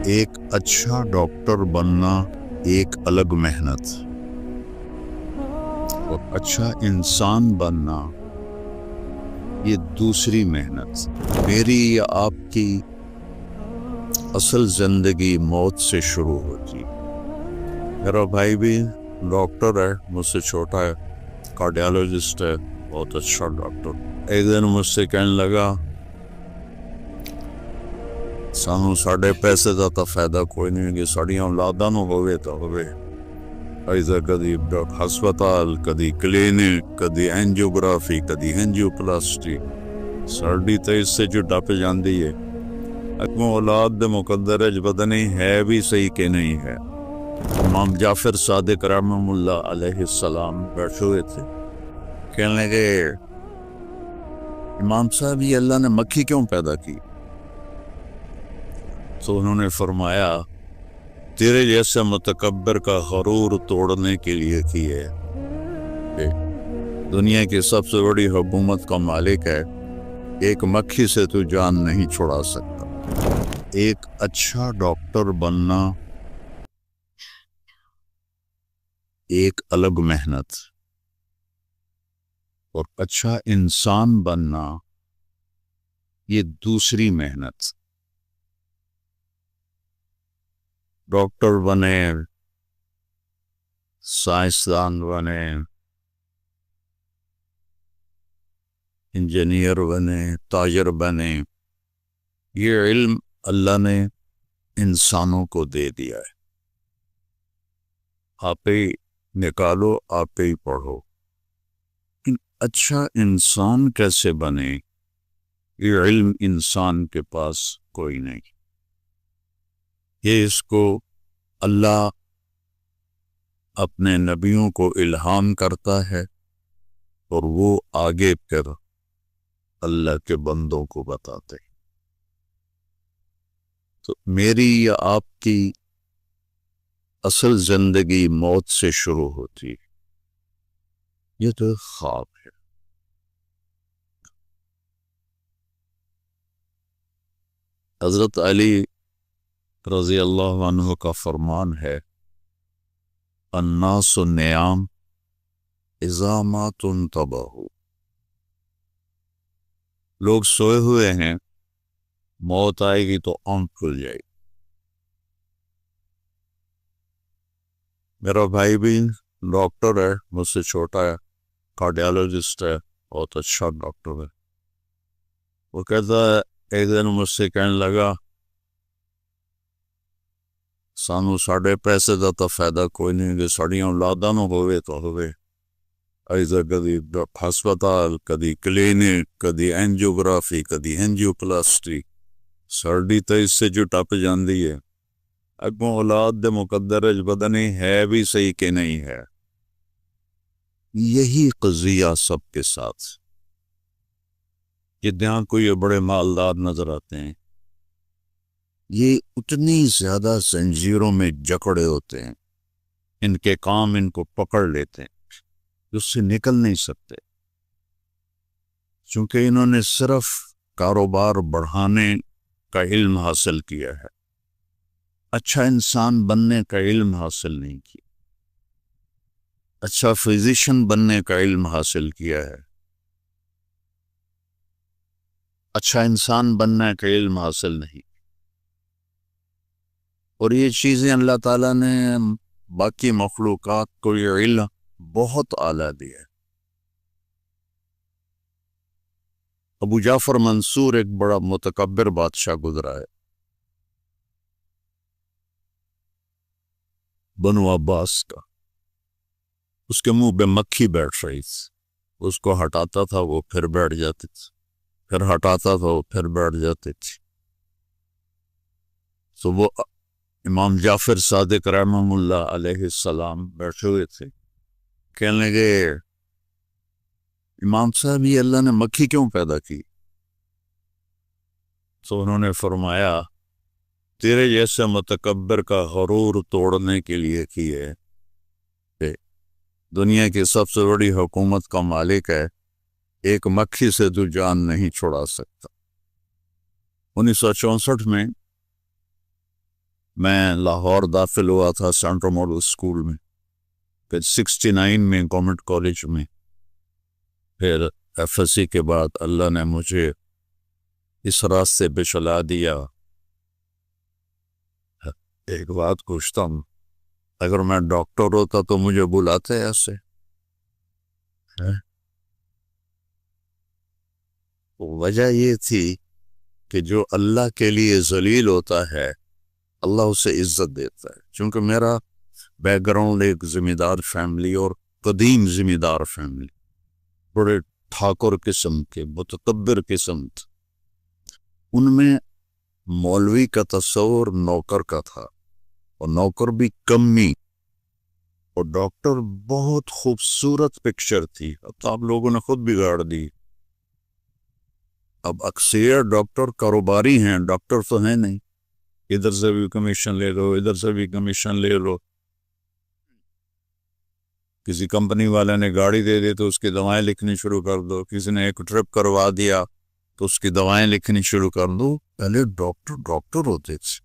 ایک اچھا ڈاکٹر بننا ایک الگ محنت اور اچھا انسان بننا یہ دوسری محنت۔ میری یا آپ کی اصل زندگی موت سے شروع ہوتی۔ میرا بھائی بھی ڈاکٹر ہے، مجھ سے چھوٹا ہے، کارڈیالوجسٹ ہے، بہت اچھا ڈاکٹر۔ ایک دن مجھ سے کہنے لگا سانو ساڑے پیسے دا تا فائدہ کوئی نہیں کہ ساڑیاں اولاداں نو ہوئے تا ہوئے، ایسا کدی ہسپتال، کدی کلینک، کدی اینجیوگرافی، کدی اینجیوپلاسٹی، ساڑی تے اس سے جو ڈپ جاندی ہے۔ اکمو اولاد دے مقدر ہے پتہ نہیں ہے بھی صحیح کہ نہیں ہے۔ امام جعفر صادق رحمہ اللہ علیہ السلام بیٹھے ہوئے تھے، کہنے لگے امام صاحب یہ اللہ نے مکھی کیوں پیدا کی؟ تو انہوں نے فرمایا تیرے جیسے متکبر کا غرور توڑنے کے لیے کی ہے۔ دنیا کی سب سے بڑی حکومت کا مالک ہے، ایک مکھی سے تو جان نہیں چھڑا سکتا۔ ایک اچھا ڈاکٹر بننا ایک الگ محنت اور اچھا انسان بننا یہ دوسری محنت۔ ڈاکٹر بنے، سائنسدان بنے، انجینئر بنے، تاجر بنے، یہ علم اللہ نے انسانوں کو دے دیا ہے۔ آپ ہی نکالو، آپ ہی پڑھو۔ لیکن اچھا انسان کیسے بنے یہ علم انسان کے پاس کوئی نہیں۔ یہ اس کو اللہ اپنے نبیوں کو الہام کرتا ہے اور وہ آگے پھر اللہ کے بندوں کو بتاتے۔ تو میری یا آپ کی اصل زندگی موت سے شروع ہوتی، یہ تو خواب ہے۔ حضرت علی رضی اللہ عنہ کا فرمان ہے الناس نیام اذا ما تنتبہوا، لوگ سوئے ہوئے ہیں، موت آئے گی تو آنکھ کھل جائے گی۔ میرا بھائی بھی ڈاکٹر ہے، مجھ سے چھوٹا ہے، کارڈیالوجسٹ ہے، بہت اچھا ڈاکٹر ہے۔ وہ کہتا ہے ایک دن مجھ سے کہنے لگا سانو ساڑے پیسے دا تا فائدہ کوئی نہیں کہ ساڑیاں اولاداں نو ہوئے تو ہوئے، ایسا کدی ہسپتال، کدی کلینک، کدی اینجیوگرافی، کدی اینجیوپلاسٹی، ساڑی تے اس سے جو ٹپ جاندی ہے۔ اگوں اولاد دے مقدر ہے پتہ نہیں ہے بھی صحیح کہ نہیں ہے۔ یہی قضیہ سب کے ساتھ، جہاں کوئی بڑے مالدار نظر آتے ہیں، یہ اتنی زیادہ زنجیروں میں جکڑے ہوتے ہیں، ان کے کام ان کو پکڑ لیتے ہیں، اس سے نکل نہیں سکتے، چونکہ انہوں نے صرف کاروبار بڑھانے کا علم حاصل کیا ہے، اچھا انسان بننے کا علم حاصل نہیں کیا، اچھا فزیشین بننے کا علم حاصل کیا ہے، اچھا انسان بننے کا علم حاصل نہیں۔ اور یہ چیزیں اللہ تعالیٰ نے باقی مخلوقات کو یہ علم بہت اعلیٰ دیا ہے۔ ابو جعفر منصور ایک بڑا متکبر بادشاہ گزرا ہے، بنو عباس کا۔ اس کے منہ پہ مکھی بیٹھ رہی تھی، اس کو ہٹاتا تھا وہ پھر بیٹھ جاتی تھی، پھر ہٹاتا تھا وہ پھر بیٹھ جاتی تھی۔ تو وہ امام جعفر صادق رحمہ اللہ علیہ السلام بیٹھے ہوئے تھے، کہنے لگے امام صاحب یہ اللہ نے مکھی کیوں پیدا کی؟ تو انہوں نے فرمایا تیرے جیسے متکبر کا غرور توڑنے کے لیے کی ہے۔ دنیا کی سب سے بڑی حکومت کا مالک ہے، ایک مکھی سے تو جان نہیں چھڑا سکتا۔ 1964 میں میں لاہور داخل ہوا تھا سینٹرل ماڈل اسکول میں، پھر 69 میں گورنمنٹ کالج میں، پھر ایف ایس سی کے بعد اللہ نے مجھے اس راستے پہ چلا دیا۔ ایک بات پوچھتا ہوں، اگر میں ڈاکٹر ہوتا تو مجھے بلاتے ایسے؟ وجہ یہ تھی کہ جو اللہ کے لیے ذلیل ہوتا ہے اللہ اسے عزت دیتا ہے، چونکہ میرا بیک گراؤنڈ ایک ذمہ دار فیملی اور قدیم ذمہ دار فیملی، بڑے ٹھاکر قسم کے متکبر قسم تھے، ان میں مولوی کا تصور نوکر کا تھا، اور نوکر بھی کمی، اور ڈاکٹر بہت خوبصورت پکچر تھی، اب تو آپ لوگوں نے خود بگاڑ دی۔ اب اکثر ڈاکٹر کاروباری ہیں، ڈاکٹر تو ہیں نہیں، ادھر سے بھی کمیشن لے لو، ادھر سے بھی کمیشن لے لو، کسی کمپنی والے نے گاڑی دے دی تو اس کی دوائیں لکھنی شروع کر دو، کسی نے ایک ٹرپ کروا دیا تو اس کی دوائیں لکھنی شروع کر دو۔ پہلے ڈاکٹر ہوتے تھے،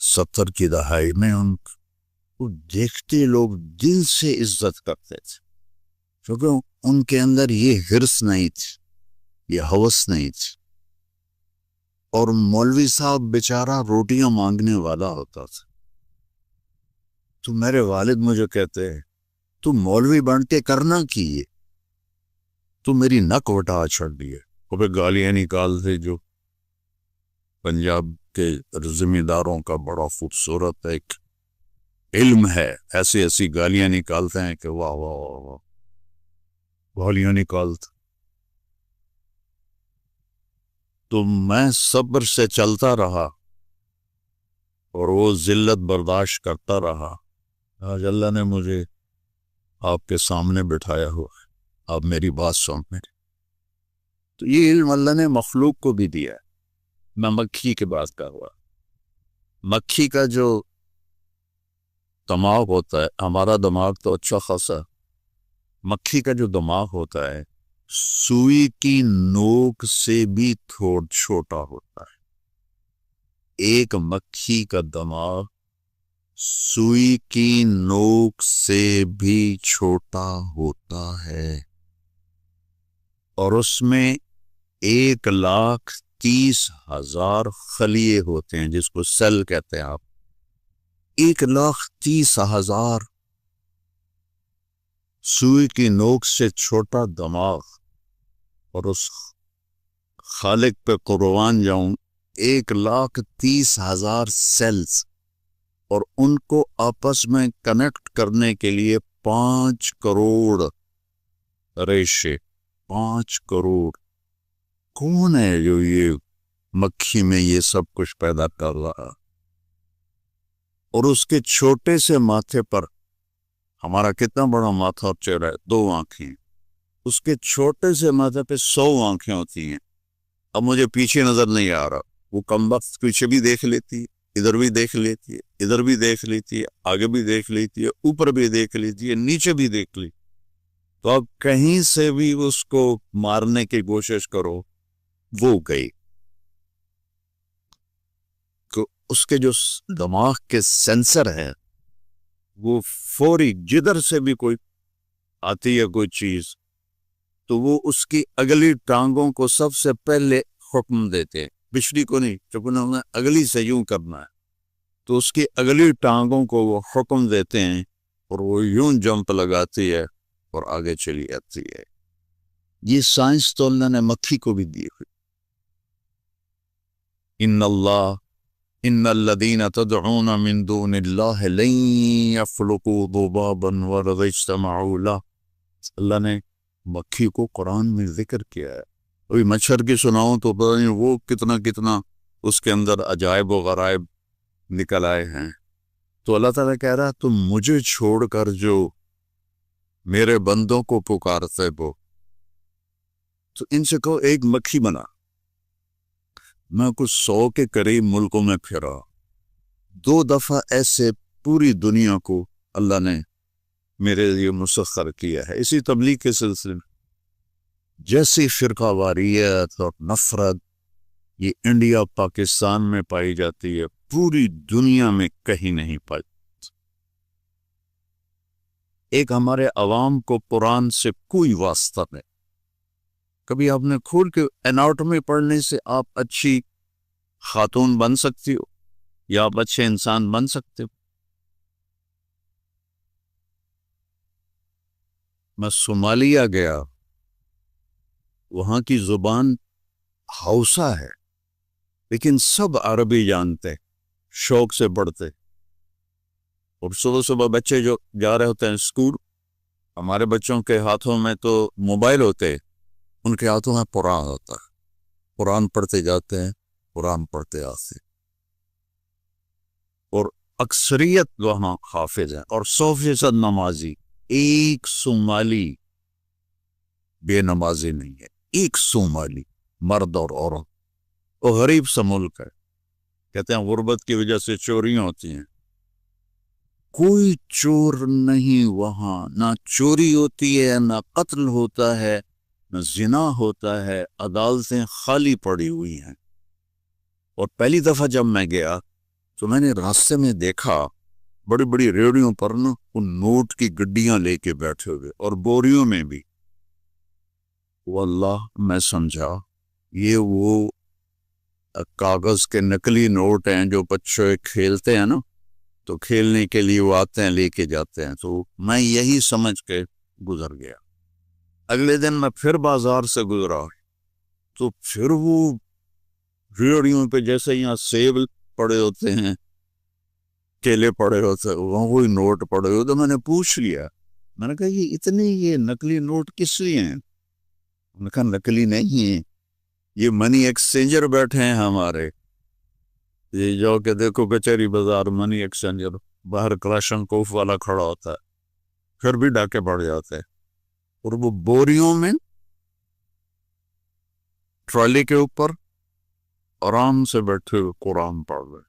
70 کی دہائی میں ان کو دیکھتے لوگ دل سے عزت کرتے تھے، کیونکہ ان کے اندر یہ حرص نہیں تھی، یہ ہوس نہیں تھی۔ اور مولوی صاحب بیچارہ روٹیاں مانگنے والا ہوتا تھا، تو میرے والد مجھے کہتے ہیں تو مولوی بن کے کرنا کیے، تو میری نک وٹا چھڑ دیے، وہ پہ گالیاں نکالتے۔ جو پنجاب کے ذمہ داروں کا بڑا خوبصورت ایک علم ہے، ایسی ایسی گالیاں نکالتے ہیں کہ واہ واہ واہ واہ، گالیاں نکالتے۔ تو میں صبر سے چلتا رہا اور وہ ذلت برداشت کرتا رہا۔ آج اللہ نے مجھے آپ کے سامنے بٹھایا ہوا ہے، آپ میری بات سن رہے ہیں، تو یہ علم اللہ نے مخلوق کو بھی دیا ہے۔ میں مکھی کی بات کر رہا، مکھی کا جو دماغ ہوتا ہے، ہمارا دماغ تو اچھا خاصا، مکھی کا جو دماغ ہوتا ہے سوئی کی نوک سے بھی تھوڑا چھوٹا ہوتا ہے۔ ایک مکھی کا دماغ سوئی کی نوک سے بھی چھوٹا ہوتا ہے، اور اس میں 1,30,000 خلیے ہوتے ہیں، جس کو سیل کہتے ہیں آپ۔ 1,30,000 سوئی کی نوک سے چھوٹا دماغ، اور اس خالق پہ قربان جاؤں، 1,30,000 سیلز، اور ان کو آپس میں کنیکٹ کرنے کے لیے 5 کروڑ ریشے، 5 کروڑ۔ کون ہے جو یہ مکھی میں یہ سب کچھ پیدا کر رہا؟ اور اس کے چھوٹے سے ماتھے پر، ہمارا کتنا بڑا ماتھا اور چہرہ ہے، 2 آنکھیں، اس کے چھوٹے سے ماتھے پہ 100 آنکھیں ہوتی ہیں۔ اب مجھے پیچھے نظر نہیں آ رہا، وہ کمبخت پیچھے بھی دیکھ لیتی ہے، ادھر بھی دیکھ لیتی ہے، ادھر بھی دیکھ لیتی ہے، آگے بھی دیکھ لیتی ہے، اوپر بھی دیکھ لیتی ہے، نیچے بھی دیکھ لی۔ تو اب کہیں سے بھی اس کو مارنے کی کوشش کرو، وہ گئی۔ تو اس کے جو دماغ کے سینسر ہیں وہ فوری جدھر سے بھی کوئی آتی ہے کوئی چیز، تو وہ اس کی اگلی ٹانگوں کو سب سے پہلے حکم دیتے ہیں، پچھلی کو نہیں، چونکہ انہوں نے اگلی سے یوں کرنا ہے، تو اس کی اگلی ٹانگوں کو وہ حکم دیتے ہیں، اور وہ یوں جمپ لگاتی ہے اور آگے چلی جاتی ہے۔ یہ سائنس تو اللہ نے مکھی کو بھی دی ہوئی۔ ان الذین تدعون من دون اللہ لن یخلقوا ذبابا ولو اجتمعوا لہ۔ اللہ نے مکھی کو قرآن میں ذکر کیا ہے۔ ابھی مچھر کی سناؤں تو پتہ نہیں وہ کتنا اس کے اندر عجائب و غرائب نکل آئے ہیں۔ تو اللہ تعالیٰ کہہ رہا تم مجھے چھوڑ کر جو میرے بندوں کو پکارتے ہو، تو ان سے کہو ایک مکھی بنا۔ میں کچھ 100 کے قریب ملکوں میں پھرا، 2 دفعہ ایسے پوری دنیا کو اللہ نے میرے لیے مسخر کیا ہے۔ اسی تبلیغ کے سلسلے میں جیسی فرقہ واریت اور نفرت یہ انڈیا پاکستان میں پائی جاتی ہے، پوری دنیا میں کہیں نہیں پائی۔ ایک ہمارے عوام کو قرآن سے کوئی واسطہ نہیں۔ کبھی آپ نے کھول کے اناٹومی پڑھنے سے آپ اچھی خاتون بن سکتی ہو یا آپ اچھے انسان بن سکتے ہو؟ میں صومالیہ گیا، وہاں کی زبان ہاؤسا ہے، لیکن سب عربی جانتے، شوق سے پڑھتے، اور صبح صبح بچے جو جا رہے ہوتے ہیں اسکول، ہمارے بچوں کے ہاتھوں میں تو موبائل ہوتے، ان کے ہاتھوں میں قرآن ہوتا ہے، قرآن پڑھتے جاتے ہیں، قرآن پڑھتے آتے، اور اکثریت وہاں حافظ ہیں، اور 100% نمازی۔ ایک صومالی بے نمازی نہیں ہے، ایک صومالی مرد اور عورت۔ وہ غریب سا ملک ہے، کہتے ہیں غربت کی وجہ سے چوریاں ہوتی ہیں، کوئی چور نہیں وہاں، نہ چوری ہوتی ہے، نہ قتل ہوتا ہے، نہ زنا ہوتا ہے، عدالتیں خالی پڑی ہوئی ہیں۔ اور پہلی دفعہ جب میں گیا تو میں نے راستے میں دیکھا بڑی بڑی ریڑیوں پر نا ان نوٹ کی گڈیاں لے کے بیٹھے ہوئے، اور بوریوں میں بھی۔ واللہ میں سمجھا یہ وہ کاغذ کے نقلی نوٹ ہیں جو بچے کھیلتے ہیں نا، تو کھیلنے کے لیے وہ آتے ہیں لے کے جاتے ہیں، تو میں یہی سمجھ کے گزر گیا۔ اگلے دن میں پھر بازار سے گزرا تو پھر وہ ریڑیوں پہ جیسے یہاں سیب پڑے ہوتے ہیں، کیلے پڑے ہوتے ہیں، وہاں کوئی نوٹ پڑے ہوتے۔ تو میں نے پوچھ لیا، میں نے کہا یہ نقلی نوٹ کس لیے ہیں؟ انہوں نے کہا نقلی نہیں ہیں، یہ منی ایکسچینجر بیٹھے ہیں ہمارے، یہ جو کہ دیکھو کچہری بازار منی ایکسچینجر باہر کلاشن کوف والا کھڑا ہوتا ہے، پھر بھی ڈاکے پڑ جاتے ہیں، اور وہ بوریوں میں ٹرالی کے اوپر آرام سے بیٹھے ہوئے قرآن پڑھ رہے۔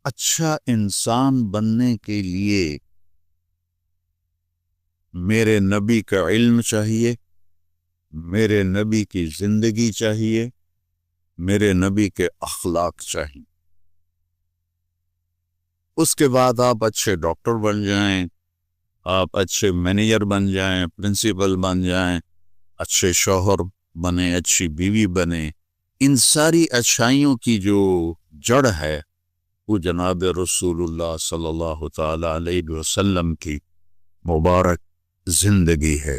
اچھا انسان بننے کے لیے میرے نبی کا علم چاہیے، میرے نبی کی زندگی چاہیے، میرے نبی کے اخلاق چاہیے۔ اس کے بعد آپ اچھے ڈاکٹر بن جائیں، آپ اچھے مینیجر بن جائیں، پرنسپل بن جائیں، اچھے شوہر بنیں، اچھی بیوی بنیں۔ ان ساری اچھائیوں کی جو جڑ ہے وہ جناب رسول اللہ صلی اللہ تعالی علیہ وسلم کی مبارک زندگی ہے۔